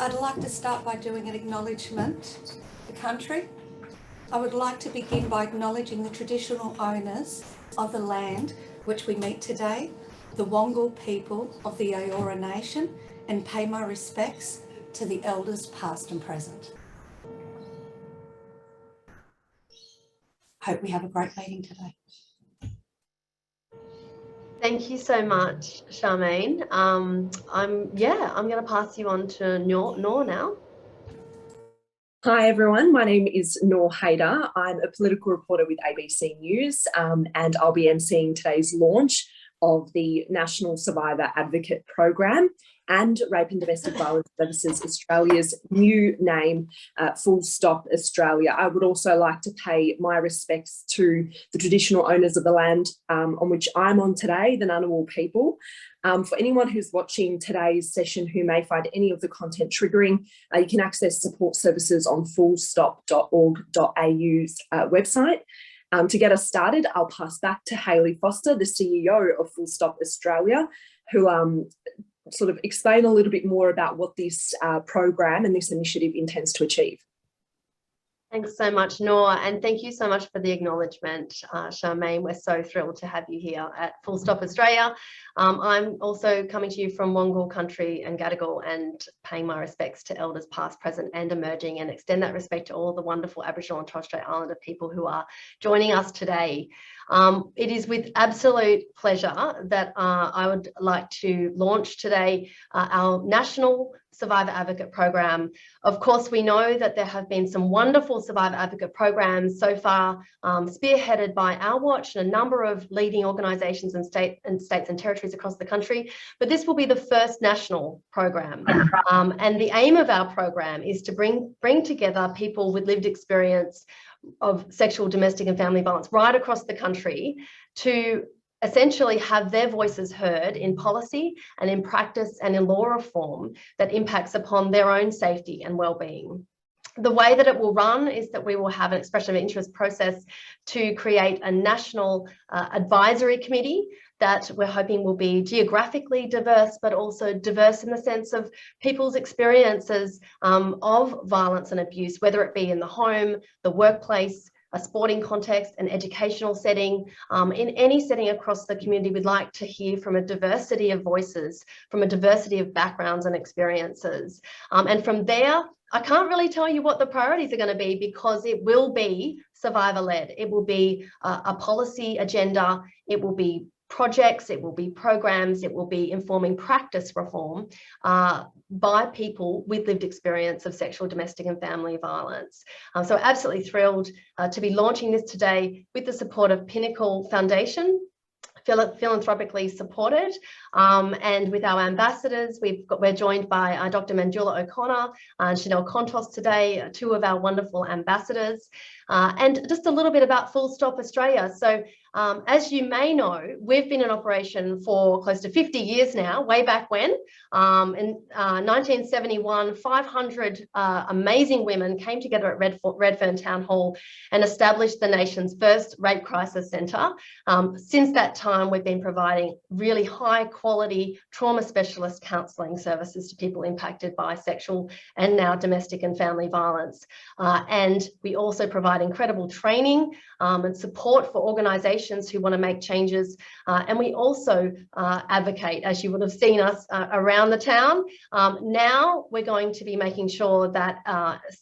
I'd like to start by doing an acknowledgement of the country. I would like to begin by acknowledging the traditional owners of the land which we meet today, the Wongal people of the Eora Nation, and pay my respects to the elders past and present. Hope we have a great meeting today. Thank you so much, Charmaine. I'm going to pass you on to Noor now. Hi everyone, my name is Noor Haider. I'm a political reporter with ABC News and I'll be emceeing today's launch of the National Survivor Advocate Program and Rape and Domestic Violence Services Australia's new name, Full Stop Australia. I would also like to pay my respects to the traditional owners of the land on which I'm on today, the Ngunnawal people. For anyone who's watching today's session who may find any of the content triggering, you can access support services on fullstop.org.au's website. To get us started, I'll pass back to Hayley Foster, the CEO of Full Stop Australia, who sort of explain a little bit more about what this program and this initiative intends to achieve. Thanks so much, Noor, and thank you so much for the acknowledgement, Charmaine. We're so thrilled to have you here at Full Stop Australia. I'm also coming to you from Wongal country and Gadigal and paying my respects to elders past, present and emerging, and extend that respect to all the wonderful Aboriginal and Torres Strait Islander people who are joining us today. It is with absolute pleasure that I would like to launch today our National Survivor Advocate Program. Of course, we know that there have been some wonderful Survivor Advocate programs so far, spearheaded by Our Watch and a number of leading organisations and states and territories across the country, but this will be the first national program. And the aim of our program is to bring together people with lived experience of sexual, domestic and family violence right across the country to essentially have their voices heard in policy and in practice and in law reform that impacts upon their own safety and well-being. The way that it will run is that we will have an expression of interest process to create a national advisory committee that we're hoping will be geographically diverse, but also diverse in the sense of people's experiences of violence and abuse, whether it be in the home, the workplace, a sporting context, an educational setting, in any setting across the community. We'd like to hear from a diversity of voices, from a diversity of backgrounds and experiences. And from there, I can't really tell you what the priorities are going to be because it will be survivor-led. It will be a policy agenda. It will be projects, it will be programs, it will be informing practice reform by people with lived experience of sexual, domestic and family violence. So absolutely thrilled to be launching this today with the support of Pinnacle Foundation, philanthropically supported, and with our ambassadors. We're joined by Dr. Manjula O'Connor and Chanel Contos today, two of our wonderful ambassadors. And just a little bit about Full Stop Australia. So as you may know, we've been in operation for close to 50 years now, way back when. In 1971, 500 amazing women came together at Redfern Town Hall and established the nation's first rape crisis centre. Since that time, we've been providing really high quality trauma specialist counselling services to people impacted by sexual and now domestic and family violence. And we also provide incredible training and support for organisations who want to make changes. And we also advocate, as you would have seen us around the town. Now we're going to be making sure that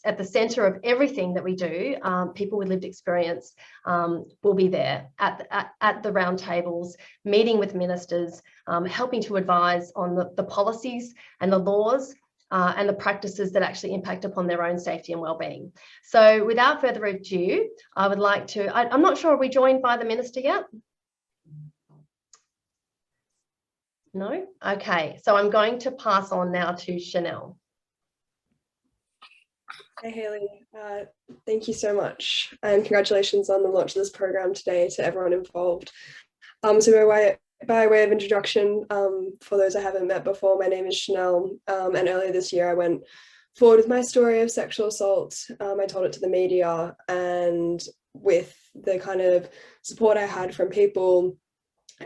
at the centre of everything that we do, people with lived experience will be there at the round tables, meeting with ministers, helping to advise on the policies and the laws and the practices that actually impact upon their own safety and well-being. So without further ado, I would like to, I'm not sure, are we joined by the Minister yet? No? Okay, so I'm going to pass on now to Chanel. Hey Hayley, thank you so much and congratulations on the launch of this program today to everyone involved. So by way of introduction, for those I haven't met before, my name is Chanel, and earlier this year I went forward with my story of sexual assault. I told it to the media, and with the kind of support I had from people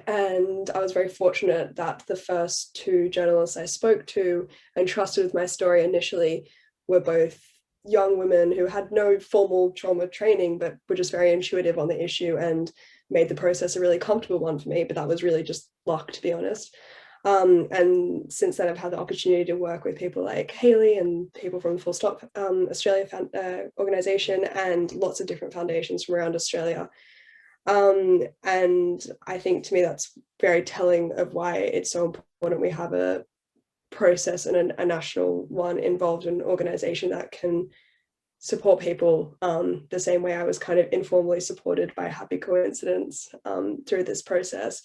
And I was very fortunate that the first two journalists I spoke to and trusted with my story initially were both young women who had no formal trauma training, but were just very intuitive on the issue and made the process a really comfortable one for me. But that was really just luck, to be honest. And since then, I've had the opportunity to work with people like Hayley and people from Full Stop Australia organisation and lots of different foundations from around Australia. And I think to me that's very telling of why it's so important we have a process and a national one involved in an organisation that can support people the same way I was kind of informally supported by Happy Coincidence through this process.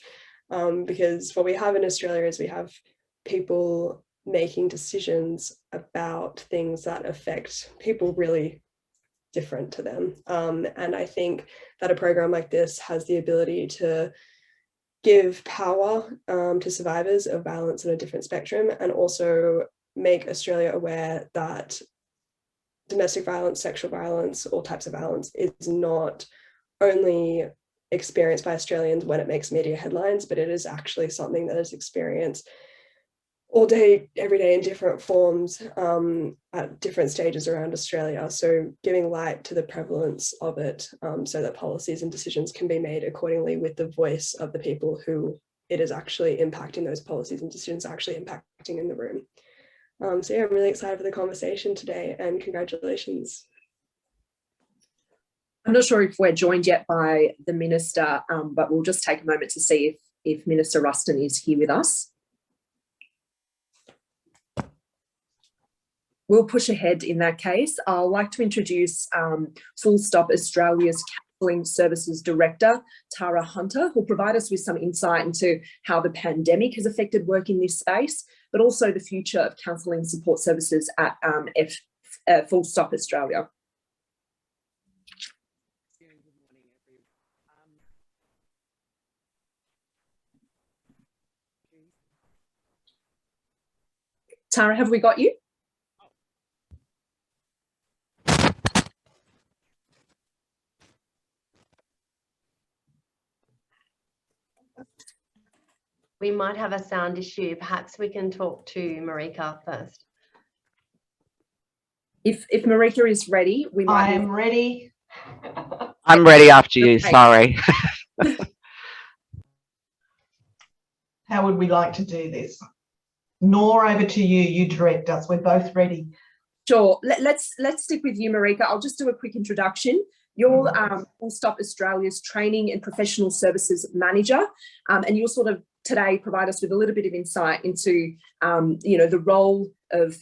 Because what we have in Australia is we have people making decisions about things that affect people really different to them. And I think that a program like this has the ability to give power to survivors of violence on a different spectrum, and also make Australia aware that domestic violence, sexual violence, all types of violence is not only experienced by Australians when it makes media headlines, but it is actually something that is experienced all day, every day in different forms at different stages around Australia. So giving light to the prevalence of it so that policies and decisions can be made accordingly with the voice of the people who it is actually impacting, those policies and decisions actually impacting in the room. So yeah, I'm really excited for the conversation today, and congratulations. I'm not sure if we're joined yet by the Minister, but we'll just take a moment to see if Minister Ruston is here with us. We'll push ahead in that case. I'd like to introduce Full Stop Australia's Counselling Services Director, Tara Hunter, who'll provide us with some insight into how the pandemic has affected work in this space, but also the future of counselling support services at Full Stop Australia. Tara, have we got you? We might have a sound issue. Perhaps we can talk to Marika first. If Marika is ready, we might. I am ready. I'm ready after you, Okay. sorry. How would we like to do this? Nor, over to you. You direct us. We're both ready. Sure. Let's stick with you, Marika. I'll just do a quick introduction. You're Full Stop Australia's Training and Professional Services Manager, and you'll sort of today provide us with a little bit of insight into, the role of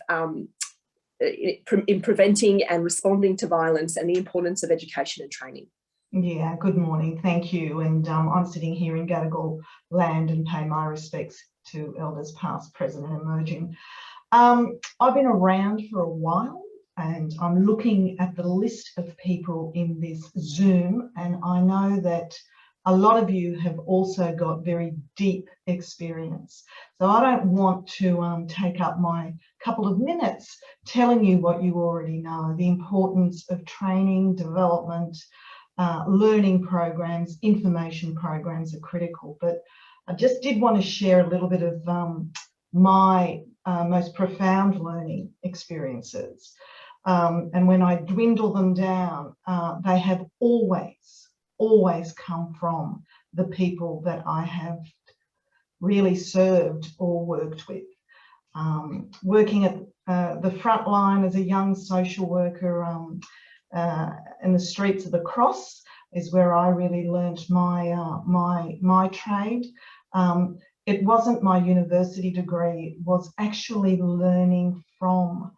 in preventing and responding to violence and the importance of education and training. Yeah, good morning. Thank you. And I'm sitting here in Gadigal land and pay my respects to elders past, present and emerging. I've been around for a while, and I'm looking at the list of people in this Zoom, and I know that a lot of you have also got very deep experience. So I don't want to take up my couple of minutes telling you what you already know. The importance of training, development, learning programs, information programs are critical. But I just did want to share a little bit of my most profound learning experiences. And when I dwindle them down, they have always come from the people that I have really served or worked with. Working at the front line as a young social worker in the streets of the Cross is where I really learnt my trade. It wasn't my university degree, it was actually learning from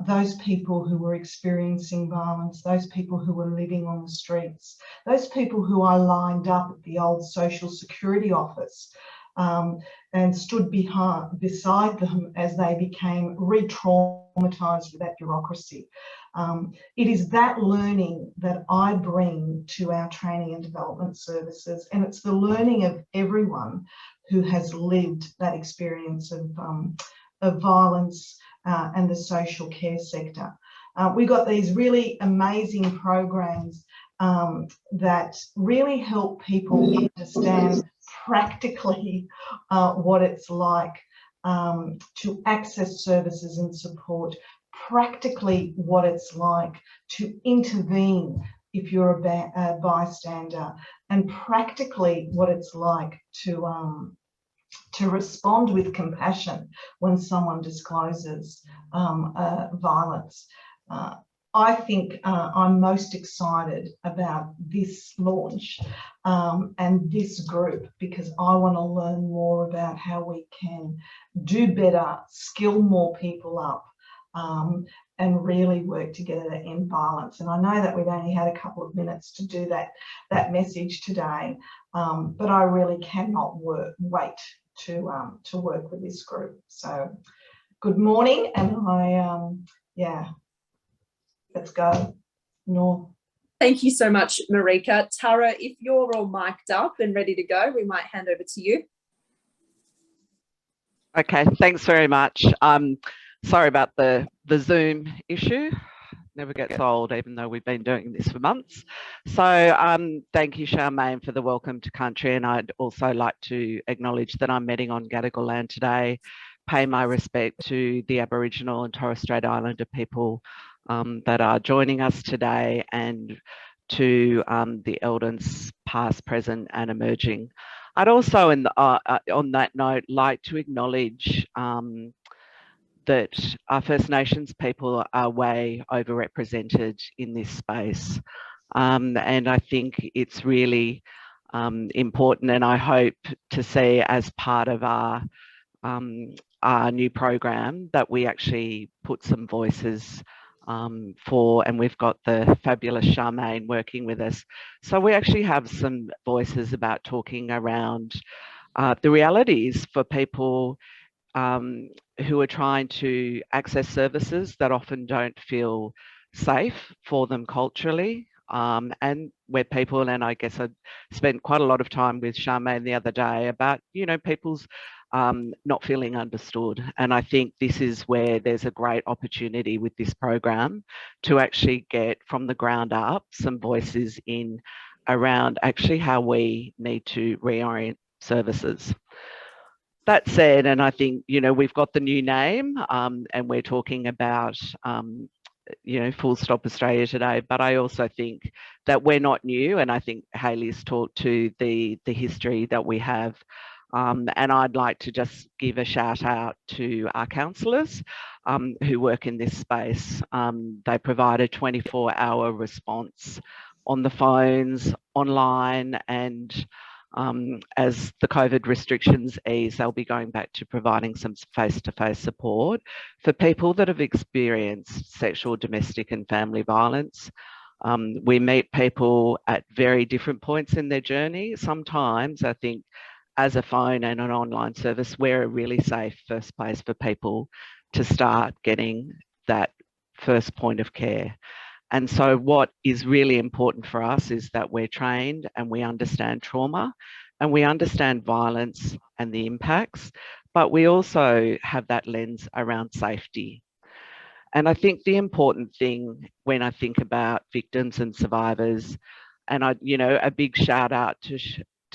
those people who were experiencing violence, those people who were living on the streets, those people who I lined up at the old Social Security office and stood beside them as they became re-traumatised with that bureaucracy. It is that learning that I bring to our training and development services, and it's the learning of everyone who has lived that experience of violence and the social care sector. We got these really amazing programs that really help people understand practically what it's like to access services and support, practically what it's like to intervene if you're a bystander, and practically what it's like to respond with compassion when someone discloses violence. I think I'm most excited about this launch and this group because I want to learn more about how we can do better, skill more people up, and really work together to end violence. And I know that we've only had a couple of minutes to do that message today, but I really cannot wait to work with this group. So good morning, and let's go. No. Thank you so much, Marika. Tara, if you're all mic'd up and ready to go, we might hand over to you. Okay, thanks very much. Sorry about the Zoom issue. Never gets old, even though we've been doing this for months. So thank you, Charmaine, for the welcome to country. And I'd also like to acknowledge that I'm meeting on Gadigal land today, pay my respect to the Aboriginal and Torres Strait Islander people that are joining us today, and to the elders past, present and emerging. I'd also, on that note, like to acknowledge that our First Nations people are way overrepresented in this space. And I think it's really important, and I hope to see as part of our new program that we actually put some voices and we've got the fabulous Charmaine working with us. So we actually have some voices about talking around the realities for people who are trying to access services that often don't feel safe for them culturally, and where people, and I guess I spent quite a lot of time with Charmaine the other day about, people's not feeling understood. And I think this is where there's a great opportunity with this program to actually get from the ground up some voices in around actually how we need to reorient services. That said, and I think, we've got the new name and we're talking about, Full Stop Australia today, but I also think that we're not new. And I think Hayley's talked to the history that we have. And I'd like to just give a shout out to our counsellors who work in this space. They provide a 24-hour response on the phones, online, and as the COVID restrictions ease, they'll be going back to providing some face-to-face support for people that have experienced sexual, domestic and family violence. We meet people at very different points in their journey. Sometimes I think as a phone and an online service, we're a really safe first place for people to start getting that first point of care. And so what is really important for us is that we're trained and we understand trauma and we understand violence and the impacts, but we also have that lens around safety. And I think the important thing when I think about victims and survivors, and a big shout out to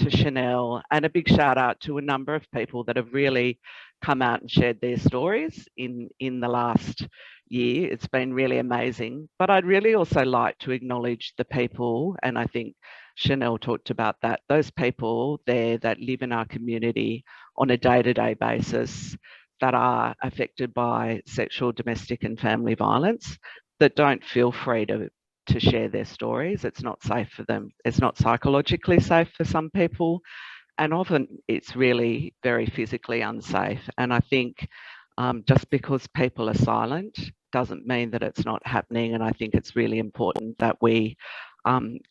Chanel, and a big shout out to a number of people that have really come out and shared their stories in the last year. It's been really amazing. But I'd really also like to acknowledge the people, and I think Chanel talked about that, those people there that live in our community on a day-to-day basis that are affected by sexual, domestic and family violence, that don't feel free to share their stories. It's not safe for them. It's not psychologically safe for some people. And often it's really very physically unsafe. And I think just because people are silent doesn't mean that it's not happening. And I think it's really important that we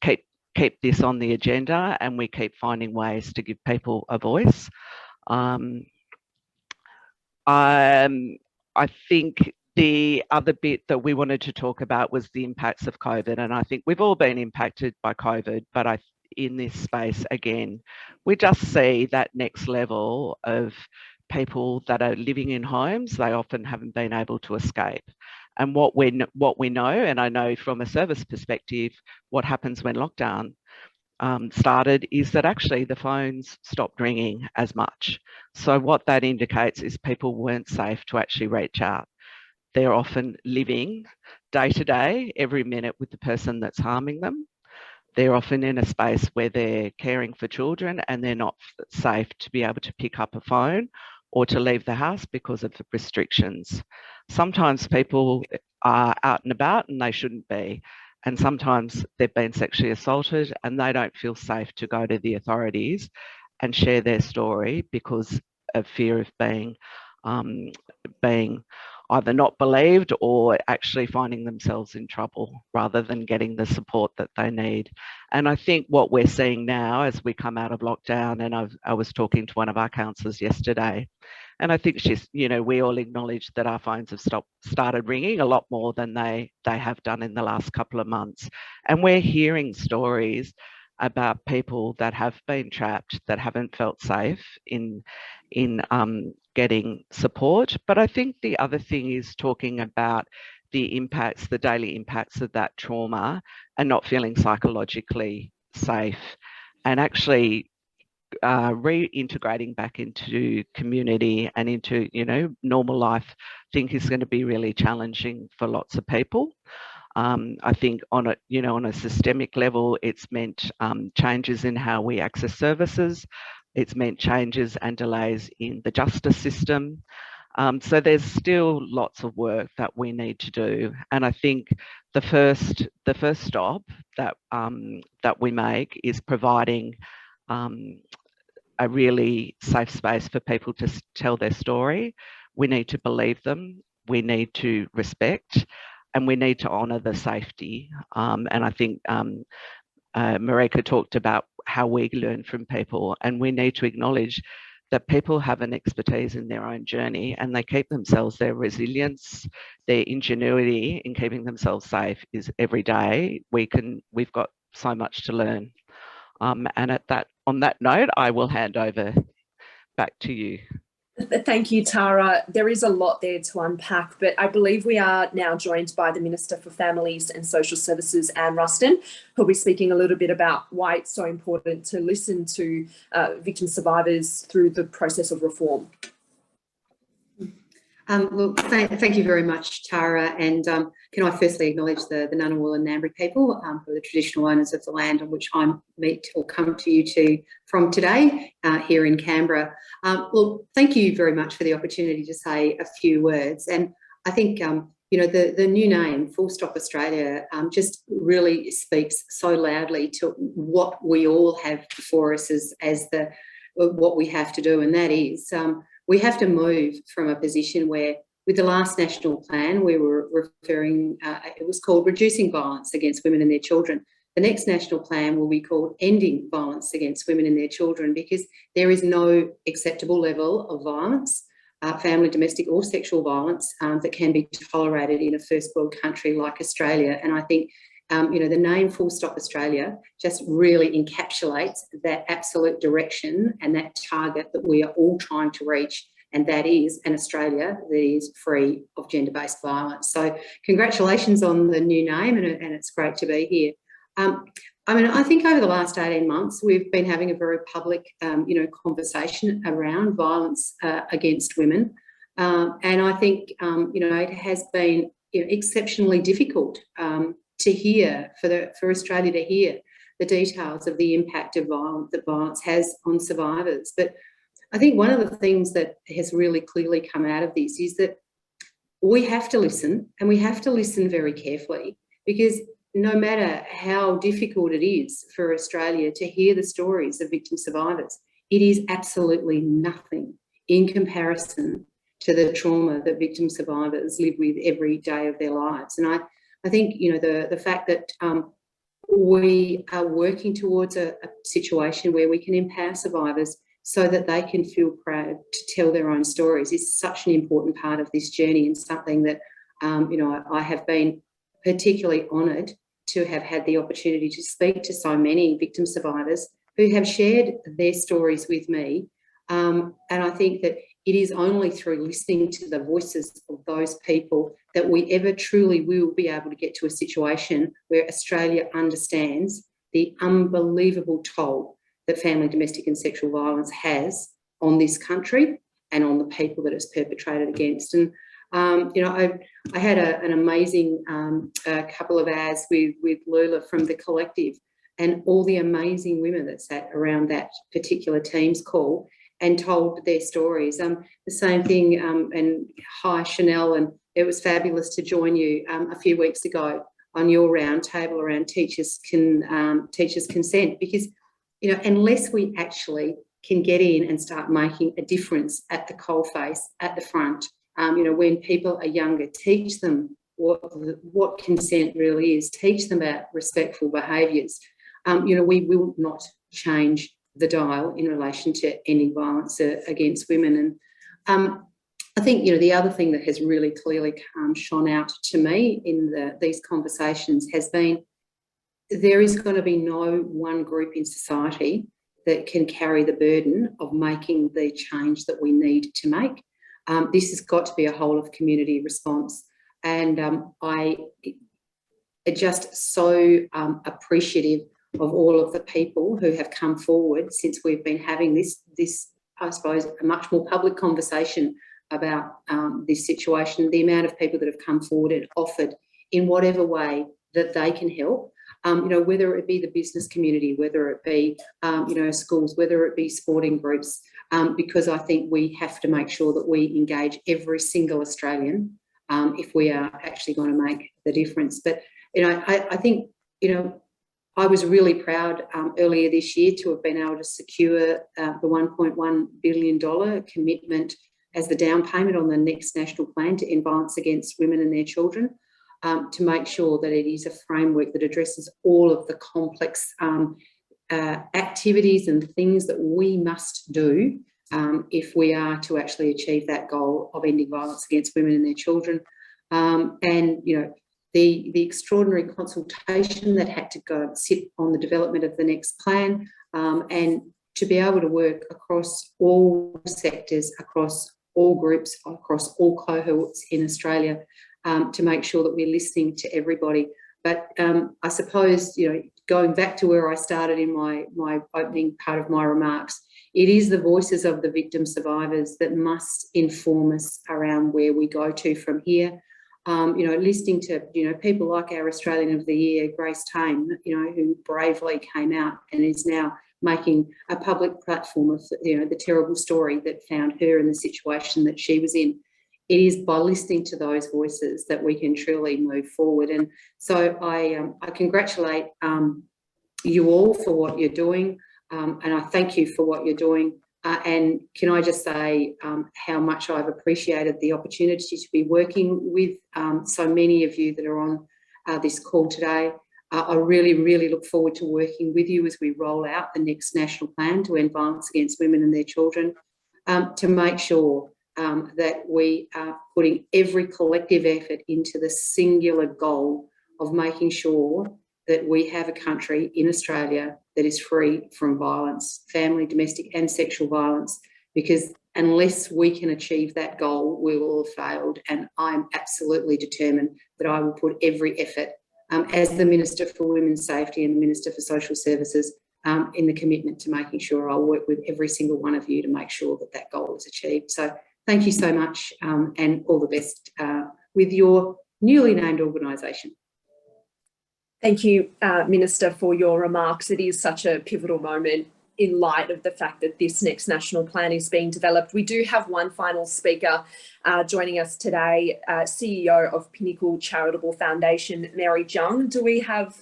keep this on the agenda and we keep finding ways to give people a voice. I think the other bit that we wanted to talk about was the impacts of COVID. And I think we've all been impacted by COVID, but in this space, again, we just see that next level of people that are living in homes, they often haven't been able to escape. And what we know, and I know from a service perspective, what happens when lockdown started is that actually the phones stopped ringing as much. So what that indicates is people weren't safe to actually reach out. They're often living day to day, every minute with the person that's harming them. They're often in a space where they're caring for children and they're not safe to be able to pick up a phone or to leave the house because of the restrictions. Sometimes people are out and about and they shouldn't be. And sometimes they've been sexually assaulted and they don't feel safe to go to the authorities and share their story because of fear of being either not believed or actually finding themselves in trouble rather than getting the support that they need. And I think what we're seeing now as we come out of lockdown, and I was talking to one of our counsellors yesterday, and I think we all acknowledge that our phones have started ringing a lot more than they have done in the last couple of months. And we're hearing stories about people that have been trapped, that haven't felt safe in getting support. But I think the other thing is talking about the impacts, the daily impacts of that trauma and not feeling psychologically safe, and actually reintegrating back into community and into normal life. I think is going to be really challenging for lots of people. I think on a systemic level, it's meant changes in how we access services. It's meant changes and delays in the justice system. So there's still lots of work that we need to do. And I think the first stop that we make is providing a really safe space for people to tell their story. We need to believe them. We need to respect, and we need to honour the safety. And I think Marika talked about how we learn from people, and we need to acknowledge that people have an expertise in their own journey and they keep themselves, their resilience, their ingenuity in keeping themselves safe is every day. We've got so much to learn. And on that note, I will hand over back to you. Thank you, Tara. There is a lot there to unpack, but I believe we are now joined by the Minister for Families and Social Services, Anne Ruston, who'll be speaking a little bit about why it's so important to listen to victim survivors through the process of reform. Well, thank you very much, Tara. And can I firstly acknowledge the Ngunnawal and Ngambri people, who are the traditional owners of the land on which I meet or come to you from today here in Canberra. Well, thank you very much for the opportunity to say a few words. And I think, the new name, Full Stop Australia, just really speaks so loudly to what we all have before us as what we have to do, and that is we have to move from a position where, with the last national plan, we were referring, it was called Reducing Violence Against Women and Their Children. The next national plan will be called Ending Violence Against Women and Their Children, because there is no acceptable level of violence, family, domestic or sexual violence, that can be tolerated in a first world country like Australia. And I think the name Full Stop Australia just really encapsulates that absolute direction and that target that we are all trying to reach, and that is an Australia that is free of gender-based violence. So congratulations on the new name, and it's great to be here. I think over the last 18 months, we've been having a very public, conversation around violence against women. And I think, it has been exceptionally difficult to hear, for Australia to hear the details of the impact of violence that violence has on survivors. But I think one of the things that has really clearly come out of this is that we have to listen, and we have to listen very carefully, because no matter how difficult it is for Australia to hear the stories of victim survivors, it is absolutely nothing in comparison to the trauma that victim survivors live with every day of their lives. And I think, the fact that we are working towards a situation where we can empower survivors so that they can feel proud to tell their own stories is such an important part of this journey, and something that, I have been particularly honoured to have had the opportunity to speak to so many victim survivors who have shared their stories with me. And I think that it is only through listening to the voices of those people that we ever truly will be able to get to a situation where Australia understands the unbelievable toll that family, domestic and sexual violence has on this country and on the people that it's perpetrated against. And, you know, I had an amazing couple of hours with Lula from the collective and all the amazing women that sat around that particular team's call and told their stories. The same thing, and hi Chanel, and it was fabulous to join you a few weeks ago on your round table around teachers consent, because, you know, unless we actually can get in and start making a difference at the coalface, at the front, you know, when people are younger, teach them what consent really is, teach them about respectful behaviours. You know, we will not change the dial in relation to ending violence against women. And I think, you know, the other thing that has really clearly shone out to me in these conversations has been there is going to be no one group in society that can carry the burden of making the change that we need to make. This has got to be a whole of community response. And I am just so appreciative of all of the people who have come forward since we've been having this, I suppose, a much more public conversation about this situation, the amount of people that have come forward and offered in whatever way that they can help, you know, whether it be the business community, whether it be, you know, schools, whether it be sporting groups, because I think we have to make sure that we engage every single Australian if we are actually going to make the difference. But, you know, I think, you know, I was really proud earlier this year to have been able to secure the $1.1 billion commitment as the down payment on the next national plan to end violence against women and their children, to make sure that it is a framework that addresses all of the complex activities and things that we must do if we are to actually achieve that goal of ending violence against women and their children. And, you know, the extraordinary consultation that had to go and sit on the development of the next plan, and to be able to work across all sectors, across all groups, across all cohorts in Australia, to make sure that we're listening to everybody. But I suppose, you know, going back to where I started in my opening part of my remarks, it is the voices of the victim survivors that must inform us around where we go to from here. You know, listening to, you know, people like our Australian of the Year, Grace Tame, you know, who bravely came out and is now making a public platform of, you know, the terrible story that found her in the situation that she was in. It is by listening to those voices that we can truly move forward. And so I congratulate you all for what you're doing, and I thank you for what you're doing. And can I just say how much I've appreciated the opportunity to be working with so many of you that are on this call today. I really, really look forward to working with you as we roll out the next national plan to end violence against women and their children, to make sure that we are putting every collective effort into the singular goal of making sure that we have a country in Australia that is free from violence, family, domestic and sexual violence, because unless we can achieve that goal, we will have failed. And I'm absolutely determined that I will put every effort as the Minister for Women's Safety and the Minister for Social Services in the commitment to making sure I'll work with every single one of you to make sure that that goal is achieved. So thank you so much, and all the best with your newly named organisation. Thank you, Minister, for your remarks. It is such a pivotal moment in light of the fact that this next national plan is being developed. We do have one final speaker joining us today, CEO of Pinnacle Charitable Foundation, Mary Jung. Do we have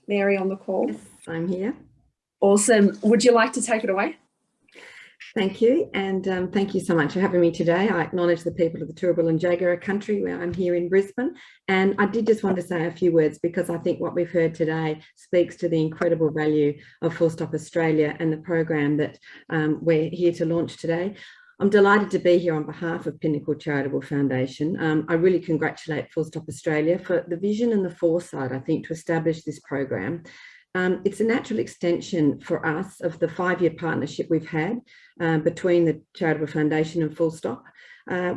Mary on the call? Yes, I'm here. Awesome. Would you like to take it away? Thank you, and thank you so much for having me today. I acknowledge the people of the Turrbal and Jagera country where I'm here in Brisbane, and I did just want to say a few words because I think what we've heard today speaks to the incredible value of Full Stop Australia and the program that we're here to launch today. I'm delighted to be here on behalf of Pinnacle Charitable Foundation. I really congratulate Full Stop Australia for the vision and the foresight, I think, to establish this program. It's a natural extension for us of the 5-year partnership we've had between the Charitable Foundation and Full Stop.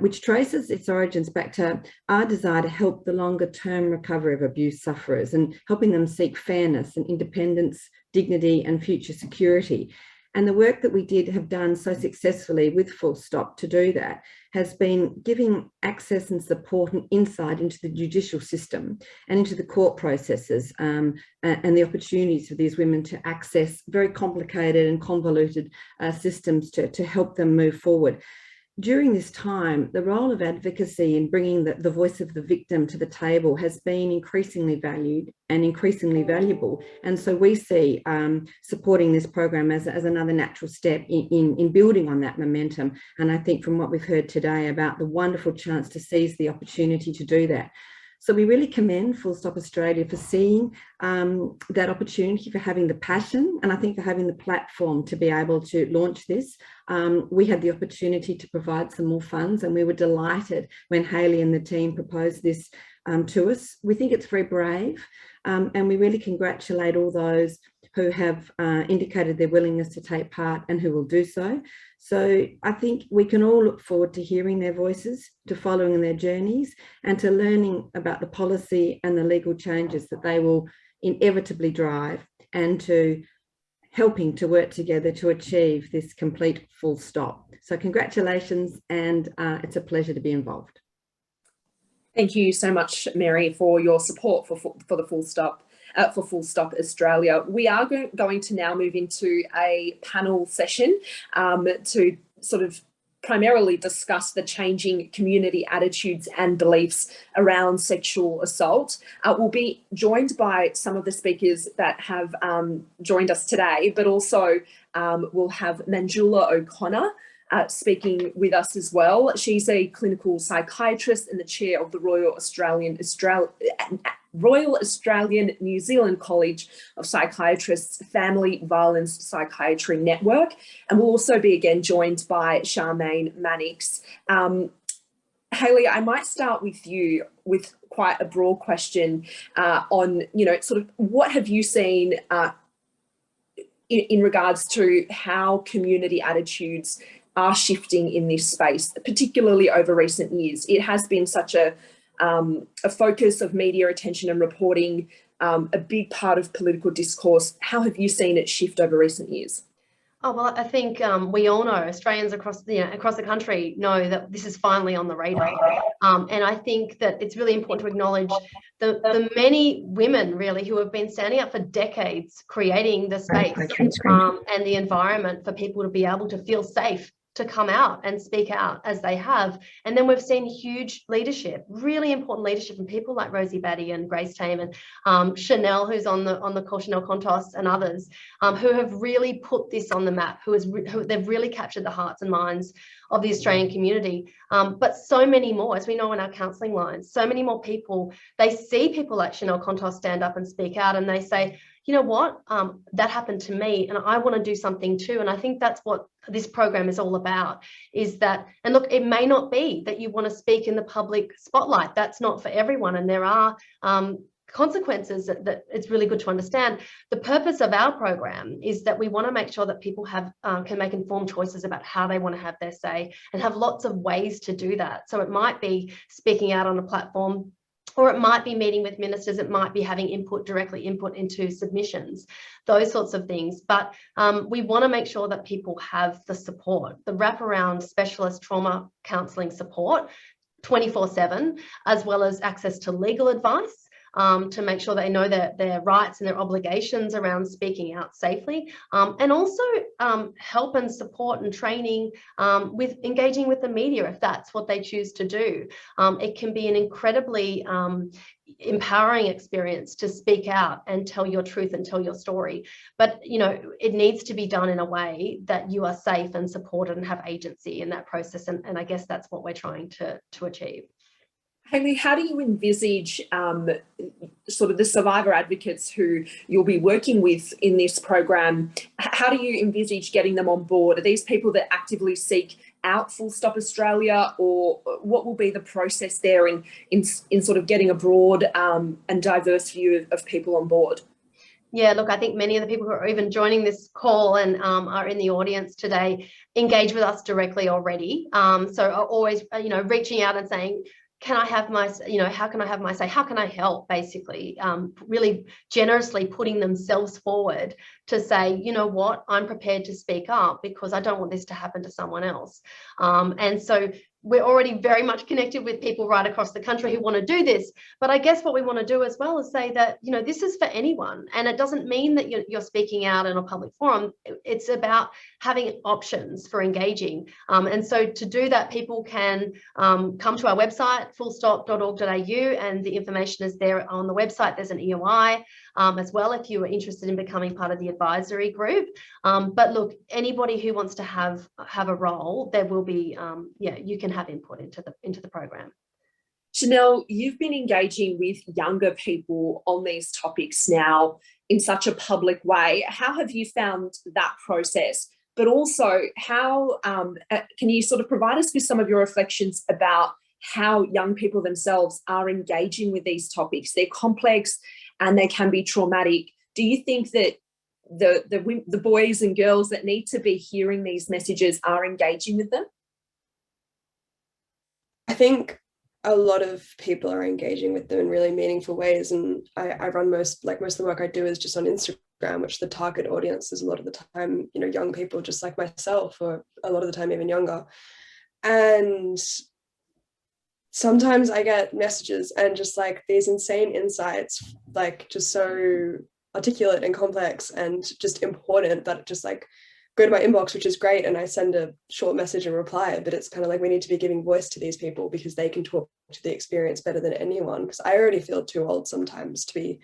which traces its origins back to our desire to help the longer term recovery of abuse sufferers and helping them seek fairness and independence, dignity and future security. And the work that we have done so successfully with Full Stop to do that has been giving access and support and insight into the judicial system and into the court processes and the opportunities for these women to access very complicated and convoluted systems to help them move forward. During this time, the role of advocacy in bringing the voice of the victim to the table has been increasingly valued and increasingly valuable. And so we see supporting this program as another natural step in building on that momentum. And I think from what we've heard today about the wonderful chance to seize the opportunity to do that. So we really commend Full Stop Australia for seeing that opportunity, for having the passion, and I think for having the platform to be able to launch this. We had the opportunity to provide some more funds, and we were delighted when Hayley and the team proposed this to us. We think it's very brave, and we really congratulate all those who have indicated their willingness to take part and who will do so. So I think we can all look forward to hearing their voices, to following their journeys, and to learning about the policy and the legal changes that they will inevitably drive, and to helping to work together to achieve this complete full stop. So congratulations, and it's a pleasure to be involved. Thank you so much, Mary, for your support for the Full Stop. For Full Stop Australia. We are going to now move into a panel session to sort of primarily discuss the changing community attitudes and beliefs around sexual assault. We'll be joined by some of the speakers that have joined us today, but also we'll have Manjula O'Connor speaking with us as well. She's a clinical psychiatrist and the chair of the Royal Australian New Zealand College of Psychiatrists Family Violence Psychiatry Network. And we'll also be again joined by Charmaine Mannix. Hayley, I might start with you with quite a broad question on, sort of what have you seen in regards to how community attitudes are shifting in this space, particularly over recent years. It has been such a focus of media attention and reporting, a big part of political discourse. How have you seen it shift over recent years? Oh, well, I think we all know, Australians across the country know that this is finally on the radar. And I think that it's really important to acknowledge the many women really who have been standing up for decades, creating the space and the environment for people to be able to feel safe to come out and speak out as they have. And then we've seen huge leadership, really important leadership from people like Rosie Batty and Grace Tame and Chanel, who's on the call, Chanel Contos, and others who have really put this on the map, who they've really captured the hearts and minds of the Australian community. But so many more, as we know in our counselling lines, so many more people, they see people like Chanel Contos stand up and speak out, and they say, you know what, that happened to me and I want to do something too. And I think that's what this program is all about, is that, and look, it may not be that you want to speak in the public spotlight. That's not for everyone. And there are consequences that it's really good to understand. The purpose of our program is that we want to make sure that people can make informed choices about how they want to have their say, and have lots of ways to do that. So it might be speaking out on a platform, or it might be meeting with ministers, it might be having directly input into submissions, those sorts of things. But we want to make sure that people have the support, the wraparound specialist trauma counselling support 24/7, as well as access to legal advice, to make sure they know their rights and their obligations around speaking out safely, and also help and support and training with engaging with the media if that's what they choose to do. It can be an incredibly empowering experience to speak out and tell your truth and tell your story, but it needs to be done in a way that you are safe and supported and have agency in that process, and I guess that's what we're trying to achieve. Hayley, how do you envisage sort of the survivor advocates who you'll be working with in this program? How do you envisage getting them on board? Are these people that actively seek out Full Stop Australia, or what will be the process there in sort of getting a broad and diverse view of people on board? Yeah, look, I think many of the people who are even joining this call and are in the audience today engage with us directly already. So are always, reaching out and saying, can I have my, how can I have my say? How can I help? Basically, really generously putting themselves forward to say, you know what, I'm prepared to speak up because I don't want this to happen to someone else. And so we're already very much connected with people right across the country who want to do this. But I guess what we want to do as well is say that, this is for anyone. And it doesn't mean that you're speaking out in a public forum. It's about having options for engaging. And so to do that, people can come to our website, fullstop.org.au, and the information is there on the website. There's an EOI as well if you are interested in becoming part of the advisory group. But look, anybody who wants to have a role, there will be, you can have input into the program. Chanel, you've been engaging with younger people on these topics now in such a public way. How have you found that process? But also, how can you sort of provide us with some of your reflections about how young people themselves are engaging with these topics? They're complex and they can be traumatic. Do you think that the boys and girls that need to be hearing these messages are engaging with them? I think a lot of people are engaging with them in really meaningful ways, and I run most of the work I do is just on Instagram, which the target audience is a lot of the time, young people just like myself, or a lot of the time even younger. And sometimes I get messages and just like these insane insights, like just so articulate and complex and just important that it just like go to my inbox, which is great, and I send a short message and reply, but it's kind of like we need to be giving voice to these people because they can talk to the experience better than anyone, because I already feel too old sometimes to be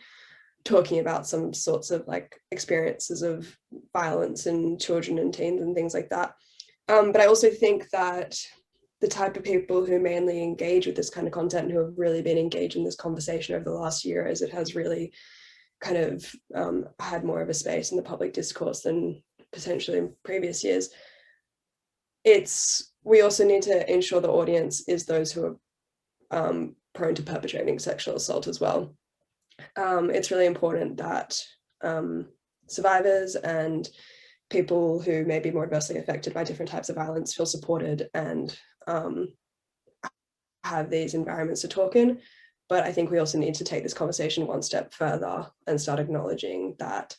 talking about some sorts of like experiences of violence in children and teens and things like that. But I also think that the type of people who mainly engage with this kind of content and who have really been engaged in this conversation over the last year, as it has really kind of had more of a space in the public discourse than potentially in previous years, we also need to ensure the audience is those who are prone to perpetrating sexual assault as well. It's really important that survivors and people who may be more adversely affected by different types of violence feel supported and have these environments to talk in. But I think we also need to take this conversation one step further and start acknowledging that,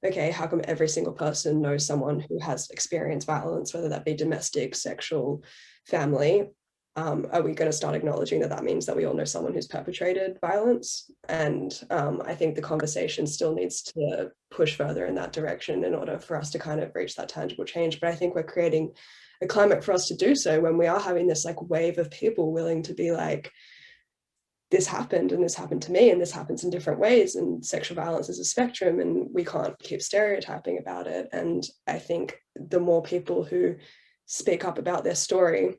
okay, how come every single person knows someone who has experienced violence, whether that be domestic, sexual, family? Are we going to start acknowledging that means that we all know someone who's perpetrated violence? And I think the conversation still needs to push further in that direction in order for us to kind of reach that tangible change. But I think we're creating a climate for us to do so when we are having this like wave of people willing to be like, this happened and this happened to me and this happens in different ways, and sexual violence is a spectrum and we can't keep stereotyping about it. And I think the more people who speak up about their story,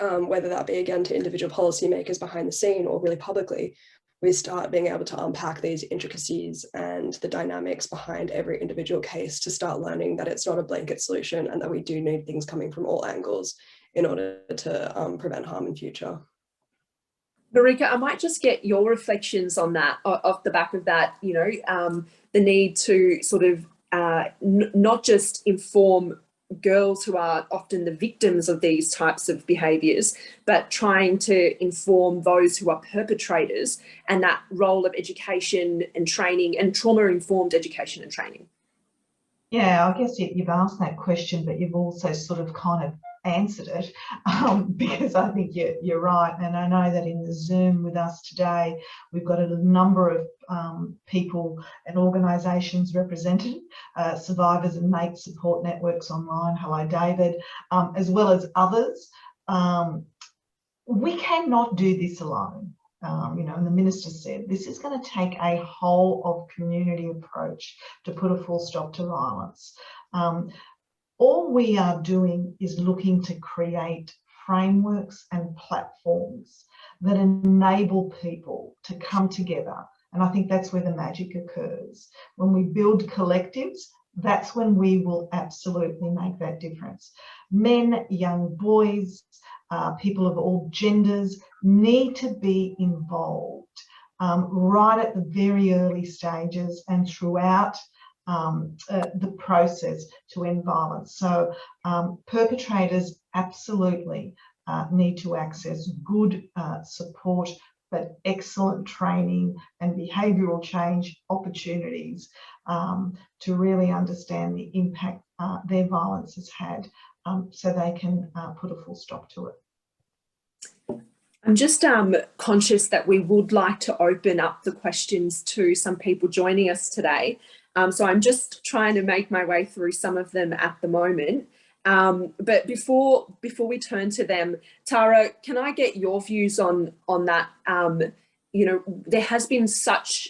whether that be again to individual policymakers behind the scene or really publicly, we start being able to unpack these intricacies and the dynamics behind every individual case, to start learning that it's not a blanket solution and that we do need things coming from all angles in order to prevent harm in future. Marika, I might just get your reflections on that, off the back of that, the need to sort of not just inform girls who are often the victims of these types of behaviours, but trying to inform those who are perpetrators, and that role of education and training and trauma-informed education and training. Yeah, I guess you've asked that question, but you've also sort of kind of answered it, because I think you're right. And I know that in the Zoom with us today, we've got a number of people and organisations represented, survivors and mate support networks online. Hello, David, as well as others. We cannot do this alone. And the minister said, this is going to take a whole of community approach to put a full stop to violence. All we are doing is looking to create frameworks and platforms that enable people to come together. And I think that's where the magic occurs. When we build collectives, that's when we will absolutely make that difference. Men, young boys, people of all genders need to be involved right at the very early stages and throughout the process to end violence. So perpetrators absolutely need to access good support, but excellent training and behavioural change opportunities to really understand the impact their violence has had, so they can put a full stop to it. I'm just conscious that we would like to open up the questions to some people joining us today. So I'm just trying to make my way through some of them at the moment. But before we turn to them, Tara, can I get your views on that? You know, there has been such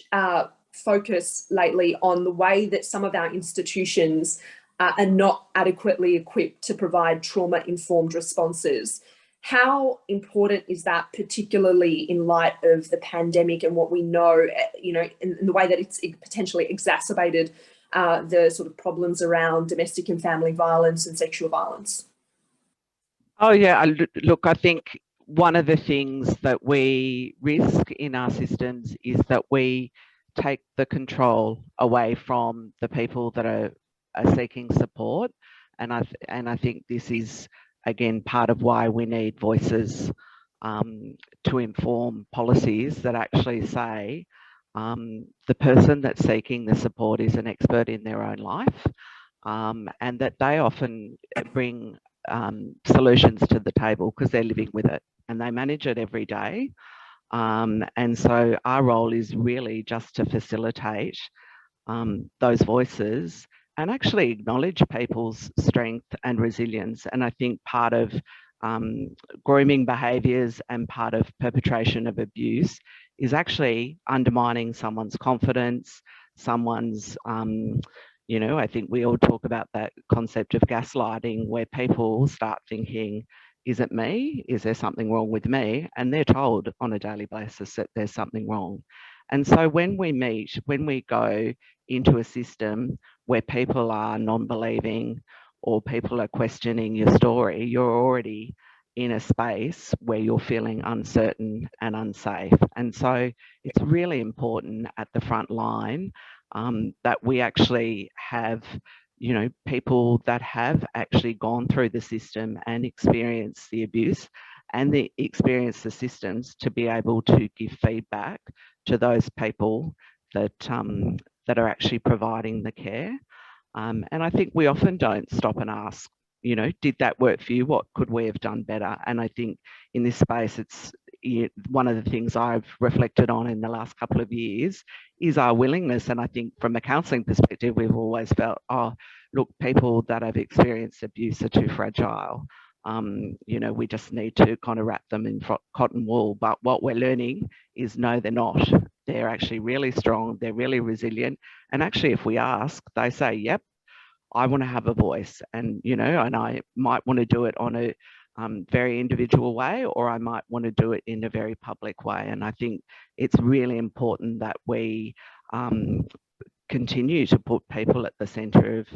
focus lately on the way that some of our institutions are not adequately equipped to provide trauma-informed responses. How important is that, particularly in light of the pandemic and what we know, you know, in the way that it's potentially exacerbated the sort of problems around domestic and family violence and sexual violence? Oh yeah, look, I think one of the things that we risk in our systems is that we take the control away from the people that are seeking support, and I think this is again part of why we need voices to inform policies that actually say the person that's seeking the support is an expert in their own life, and that they often bring solutions to the table because they're living with it and they manage it every day. And so our role is really just to facilitate those voices and actually acknowledge people's strength and resilience. And I think part of grooming behaviours and part of perpetration of abuse is actually undermining someone's confidence, someone's, you know, I think we all talk about that concept of gaslighting, where people start thinking, is it me? Is there something wrong with me? And they're told on a daily basis that there's something wrong. And so when we go into a system where people are non-believing or people are questioning your story, you're already in a space where you're feeling uncertain and unsafe. And so it's really important at the front line that we actually have, you know, people that have actually gone through the system and experienced the abuse and experience the systems to be able to give feedback to those people that that are actually providing the care. And I think we often don't stop and ask, you know, did that work for you? What could we have done better? And I think in this space, it's one of the things I've reflected on in the last couple of years is our willingness. And I think from a counselling perspective, we've always felt, oh, look, people that have experienced abuse are too fragile. You know, we just need to kind of wrap them in cotton wool. But what we're learning is no, they're not. They're actually really strong. They're really resilient. And actually, if we ask, they say, yep, I want to have a voice. And, you know, and I might want to do it on a very individual way, or I might want to do it in a very public way. And I think it's really important that we continue to put people at the centre of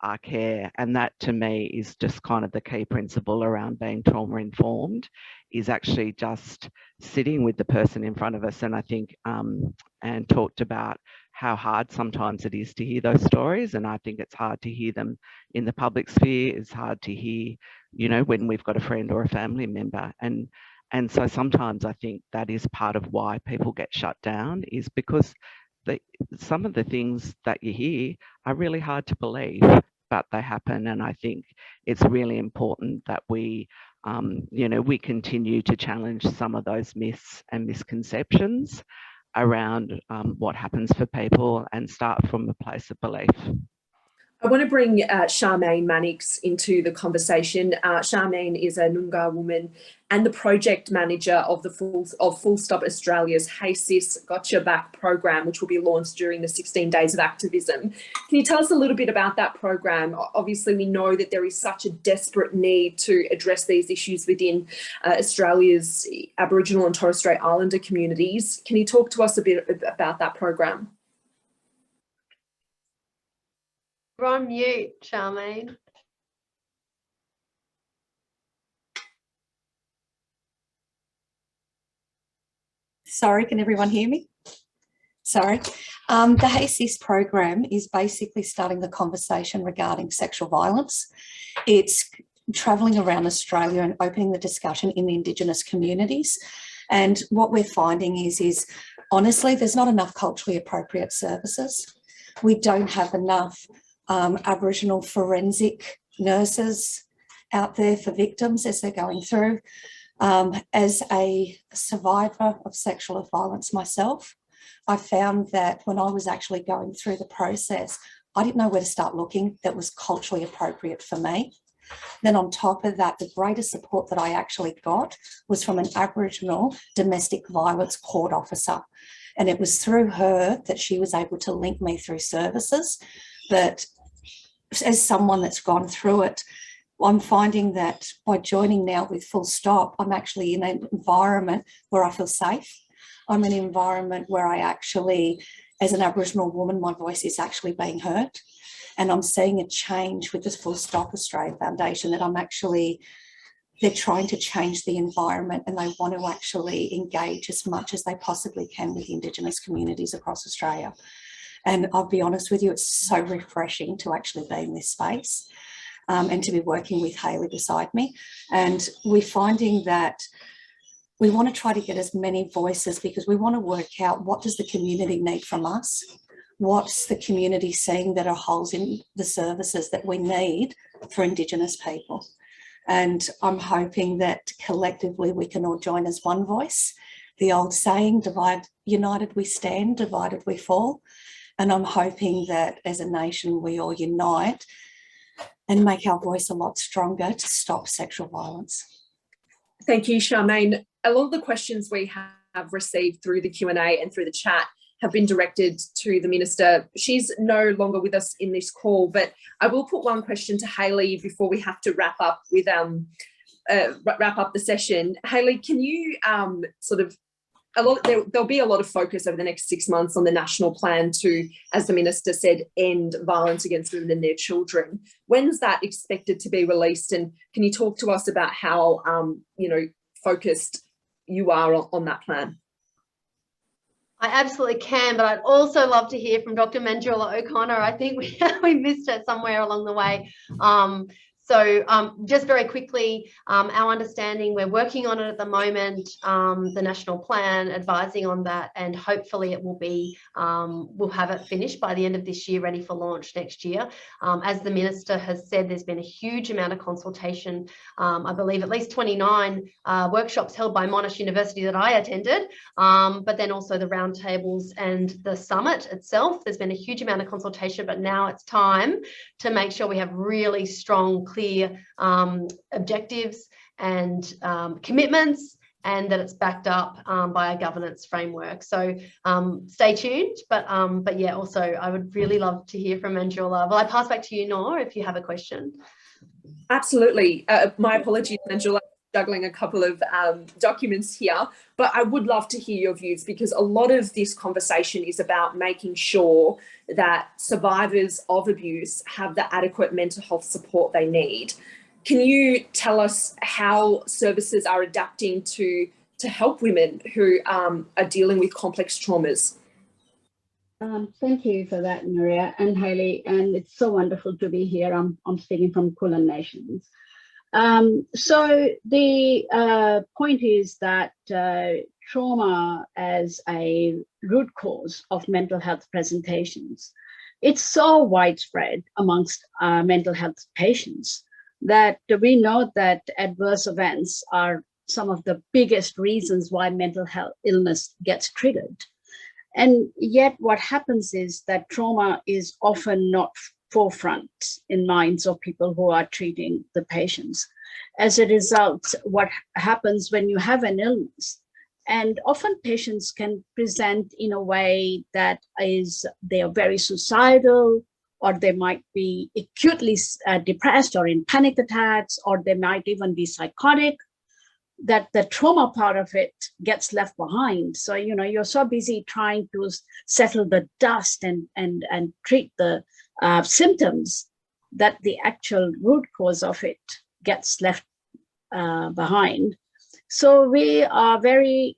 our care. And that to me is just kind of the key principle around being trauma informed, is actually just sitting with the person in front of us. And I think Anne talked about how hard sometimes it is to hear those stories. And I think it's hard to hear them in the public sphere. It's hard to hear, you know, when we've got a friend or a family member. And so sometimes I think that is part of why people get shut down, is because some of the things that you hear are really hard to believe, but they happen. And I think it's really important that we, you know, we continue to challenge some of those myths and misconceptions around what happens for people and start from a place of belief. I want to bring Charmaine Mannix into the conversation. Charmaine is a Noongar woman and the project manager of Full Stop Australia's Hey Sis, Got Your Back program, which will be launched during the 16 Days of Activism. Can you tell us a little bit about that program? Obviously, we know that there is such a desperate need to address these issues within Australia's Aboriginal and Torres Strait Islander communities. Can you talk to us a bit about that program? You're on mute, Charmaine. Sorry, can everyone hear me? Sorry. The HACES program is basically starting the conversation regarding sexual violence. It's travelling around Australia and opening the discussion in the Indigenous communities. And what we're finding is honestly, there's not enough culturally appropriate services. We don't have enough Aboriginal forensic nurses out there for victims as they're going through. As a survivor of sexual violence myself, I found that when I was actually going through the process, I didn't know where to start looking that was culturally appropriate for me. Then on top of that, the greatest support that I actually got was from an Aboriginal domestic violence court officer. And it was through her that she was able to link me through services. But as someone that's gone through it, I'm finding that by joining now with Full Stop, I'm actually in an environment where I feel safe. I'm in an environment where I actually, as an Aboriginal woman, my voice is actually being heard. And I'm seeing a change with this Full Stop Australia Foundation that they're trying to change the environment and they want to actually engage as much as they possibly can with Indigenous communities across Australia. And I'll be honest with you, it's so refreshing to actually be in this space and to be working with Hayley beside me. And we're finding that we want to try to get as many voices because we want to work out what does the community need from us? What's the community seeing that are holes in the services that we need for Indigenous people? And I'm hoping that collectively we can all join as one voice. The old saying, united we stand, divided we fall. And I'm hoping that as a nation we all unite and make our voice a lot stronger to stop sexual violence. Thank you, Charmaine. A lot of the questions we have received through the Q&A and through the chat have been directed to the Minister. She's no longer with us in this call, but I will put one question to Hayley before we have to wrap up with wrap up the session. Hayley, can you there'll be a lot of focus over the next 6 months on the national plan to, as the Minister said, end violence against women and their children. When's that expected to be released? And can you talk to us about how focused you are on that plan? I absolutely can, but I'd also love to hear from Dr. Manjula O'Connor. I think we missed it somewhere along the way. So just very quickly, our understanding, we're working on it at the moment, the national plan, advising on that, and hopefully it will be, we'll have it finished by the end of this year, ready for launch next year. As the Minister has said, there's been a huge amount of consultation. I believe at least 29 workshops held by Monash University that I attended, but then also the roundtables and the summit itself. There's been a huge amount of consultation, but now it's time to make sure we have really strong, clear objectives and commitments, and that it's backed up by a governance framework. So stay tuned, but yeah, also I would really love to hear from Manjula. Well, I pass back to you, Noor, if you have a question. Absolutely. My apologies, Manjula, juggling a couple of documents here, but I would love to hear your views, because a lot of this conversation is about making sure that survivors of abuse have the adequate mental health support they need. Can you tell us how services are adapting to help women who are dealing with complex traumas? Thank you for that, Nuria and Hayley, and it's so wonderful to be here. I'm speaking from Kulin Nations. So the point is that trauma as a root cause of mental health presentations, it's so widespread amongst mental health patients that we know that adverse events are some of the biggest reasons why mental health illness gets triggered. And yet what happens is that trauma is often not forefront in minds of people who are treating the patients. As a result, what happens when you have an illness, and often patients can present in a way that is, they are very suicidal, or they might be acutely depressed or in panic attacks, or they might even be psychotic, that the trauma part of it gets left behind. So, you're so busy trying to settle the dust and treat the symptoms that the actual root cause of it gets left behind. So we are very,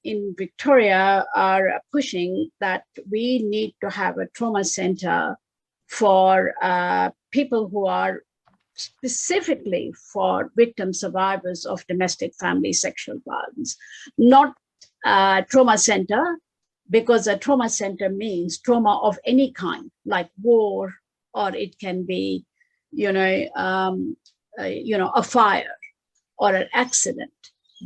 in Victoria, are pushing that we need to have a trauma center for people who are specifically for victim survivors of domestic family sexual violence, not trauma center, because a trauma center means trauma of any kind, like war, or it can be, a fire or an accident.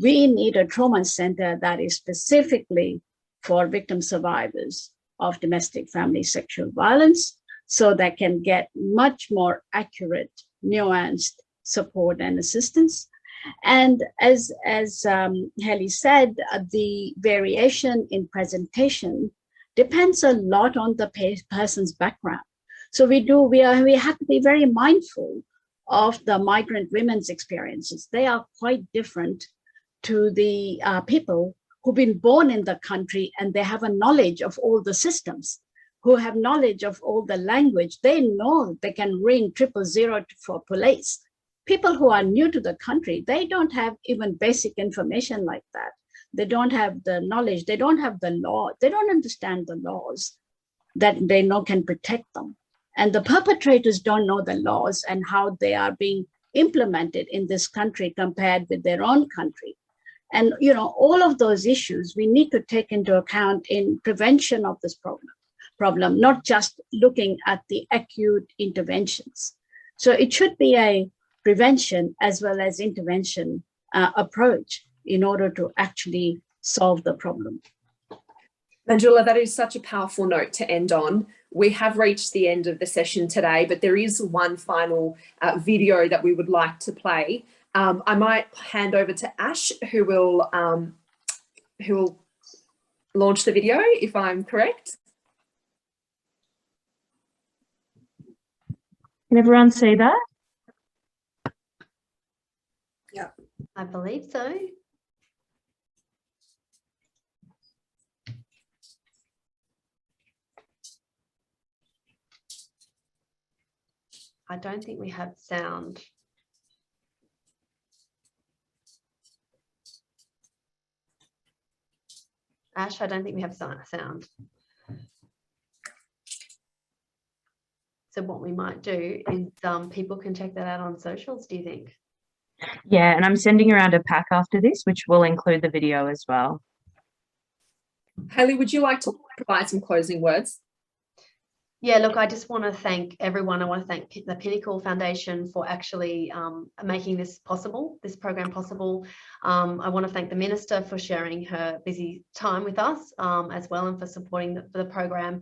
We need a trauma center that is specifically for victim survivors of domestic family sexual violence, so they can get much more accurate, nuanced support and assistance. And as Hayley said, the variation in presentation depends a lot on the person's background. So we have to be very mindful of the migrant women's experiences. They are quite different to the people who've been born in the country and they have a knowledge of all the systems, who have knowledge of all the language. They know they can ring 000 for police. People who are new to the country, they don't have even basic information like that. They don't have the knowledge. They don't have the law. They don't understand the laws that they know can protect them. And the perpetrators don't know the laws and how they are being implemented in this country compared with their own country. And, all of those issues we need to take into account in prevention of this problem, not just looking at the acute interventions. So it should be a prevention as well as intervention approach in order to actually solve the problem. Manjula, that is such a powerful note to end on. We have reached the end of the session today, but there is one final video that we would like to play. I might hand over to Ash, who will launch the video, if I'm correct. Can everyone see that? Yeah, I believe so. I don't think we have sound. Ash, I don't think we have sound. So what we might do is people can check that out on socials, do you think? Yeah, and I'm sending around a pack after this, which will include the video as well. Hayley, would you like to provide some closing words? Yeah, look, I just want to thank everyone. I want to thank the Pinnacle Foundation for actually making this possible, this program possible. I want to thank the Minister for sharing her busy time with us as well, and for supporting the program.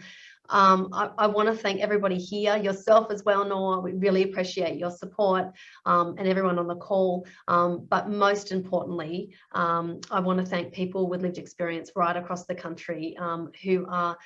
I want to thank everybody here, yourself as well, Noor. We really appreciate your support and everyone on the call. But most importantly, I want to thank people with lived experience right across the country who are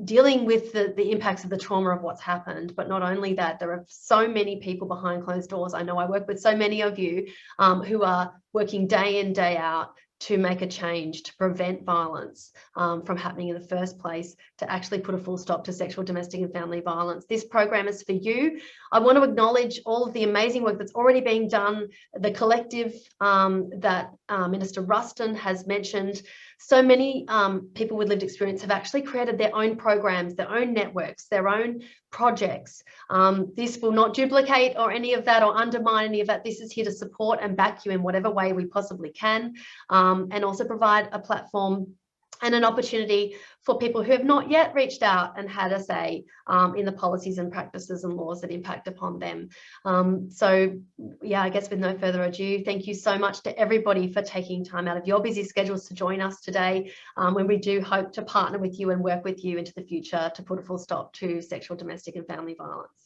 dealing with the impacts of the trauma of what's happened. But not only that, there are so many people behind closed doors. I know I work with so many of you who are working day in, day out to make a change, to prevent violence from happening in the first place, to actually put a full stop to sexual, domestic and family violence. This program is for you. I want to acknowledge all of the amazing work that's already being done, the collective that Minister Ruston has mentioned. So many people with lived experience have actually created their own programs, their own networks, their own projects. This will not duplicate or any of that or undermine any of that. This is here to support and back you in whatever way we possibly can, and also provide a platform and an opportunity for people who have not yet reached out and had a say in the policies and practices and laws that impact upon them. So yeah, I guess with no further ado, thank you so much to everybody for taking time out of your busy schedules to join us today, when we do hope to partner with you and work with you into the future to put a full stop to sexual, domestic and family violence.